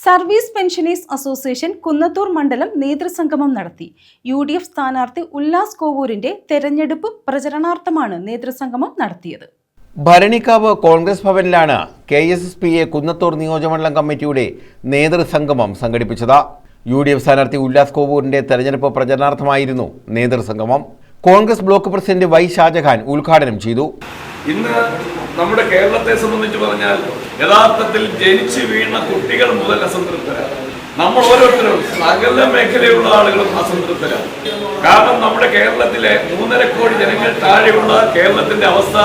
Service pensioners association Kunnathur മണ്ഡലം നേതൃസംഗമം നടത്തി. UDF സ്ഥാനാർത്ഥി ഉല്ലാസ് കോവൂരിന്റെ തെരഞ്ഞെടുപ്പ് പ്രചരണാർത്ഥമാണ് നേതൃസംഗമം നടത്തിയത്. ഭരണിക്കാവ് കോൺഗ്രസ് ഭവനിലാണ് KSSPA കുന്നത്തൂർ നിയോജകമണ്ഡലം കമ്മിറ്റിയുടെ നേതൃസംഗമം സംഘടിപ്പിച്ചത്. UDF സ്ഥാനാർത്ഥി ഉല്ലാസ് കോവൂരിന്റെ തെരഞ്ഞെടുപ്പ് പ്രചരണാർത്ഥമായിരുന്നു നേതൃസംഗമം. Congress block president Y Shajahan ഉദ്ഘാടനം ചെയ്തു. ഇന്ന് നമ്മുടെ കേരളത്തെ സംബന്ധിച്ച് പറഞ്ഞാൽ യഥാർത്ഥത്തിൽ ജനിച്ചു വീണ കുട്ടികൾ മുതൽ അസംതൃപ്തരാണ്. നമ്മൾ ഓരോരുത്തരും സകല മേഖലയുള്ള ആളുകളും അസംതൃപ്തരാണ്. കാരണം നമ്മുടെ കേരളത്തിലെ 3.5 കോടി ജനങ്ങൾ താഴെയുള്ള കേരളത്തിന്റെ അവസ്ഥ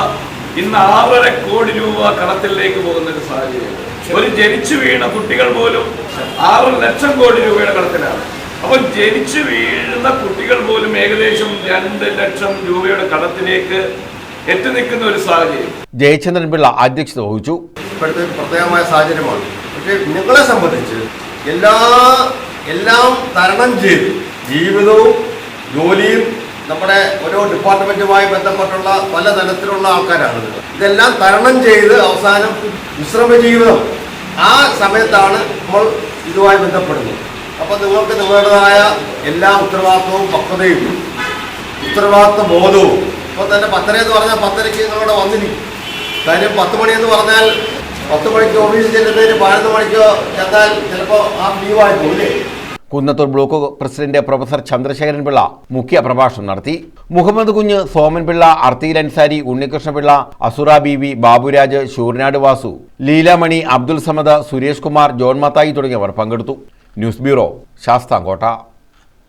ഇന്ന് 6.5 കോടി രൂപ കടത്തിലേക്ക് പോകുന്ന ഒരു സാഹചര്യം. ഒരു ജനിച്ചു വീണ കുട്ടികൾ പോലും 6 ലക്ഷം കോടി രൂപയുടെ കടത്തിലാണ്. അപ്പോൾ ജനിച്ചു വീഴുന്ന കുട്ടികൾ പോലും ഏകദേശം 2 ലക്ഷം രൂപയുടെ കടത്തിലേക്ക് എത്തി നിൽക്കുന്ന ഒരു സാഹചര്യം. ജയചന്ദ്രൻ പിള്ള അധ്യക്ഷത വഹിച്ചു. ഇപ്പോഴത്തെ പ്രത്യേകമായ സാഹചര്യമാണ്. പക്ഷേ നിങ്ങളെ സംബന്ധിച്ച് എല്ലാം തരണം ചെയ്ത് ജീവിതവും ജോലിയും നമ്മുടെ ഓരോ ഡിപ്പാർട്ട്മെന്റുമായി ബന്ധപ്പെട്ടുള്ള പല തരത്തിലുള്ള ആൾക്കാരാണ്. ഇതെല്ലാം തരണം ചെയ്ത് അവസാനം വിശ്രമ ജീവിതം ആ സമയത്താണ് നമ്മൾ ഇതുമായി ബന്ധപ്പെടുന്നത്. അപ്പോൾ നിങ്ങൾക്ക് നിങ്ങളുടേതായ എല്ലാ ഉത്തരവാദിത്വവും പക്വതയും ഉത്തരവാദിത്വ ബോധവും ഇപ്പോൾ തന്നെ 10 എന്ന് പറഞ്ഞാൽ 10:30 നിങ്ങളുടെ വന്നിരിക്കും. കാര്യം 10 മണി എന്ന് പറഞ്ഞാൽ 10 മണിക്ക് ഓഫീസിൽ ചെല്ലുന്നതിന് 11 മണിക്ക് ചെന്നാൽ ചിലപ്പോൾ ആ ലീവായി പോകില്ലേ. Kunnathur block president professor Chandrasekharan Pillai മുഖ്യ പ്രഭാഷണം നടത്തി. മുഹമ്മദ് കുഞ്ഞ്, സോമൻ പിള്ള, അർത്തീൽ അൻസാരി, ഉണ്ണികൃഷ്ണപിള്ള, അസുറ ബീവി, ബാബുരാജ്, ശൂർനാട് വാസു, ലീലാമണി, അബ്ദുൽ സമദ്, സുരേഷ് കുമാർ, ജോൺ മത്തായി തുടങ്ങിയവർ പങ്കെടുത്തു. News bureau, Sasthamkotta.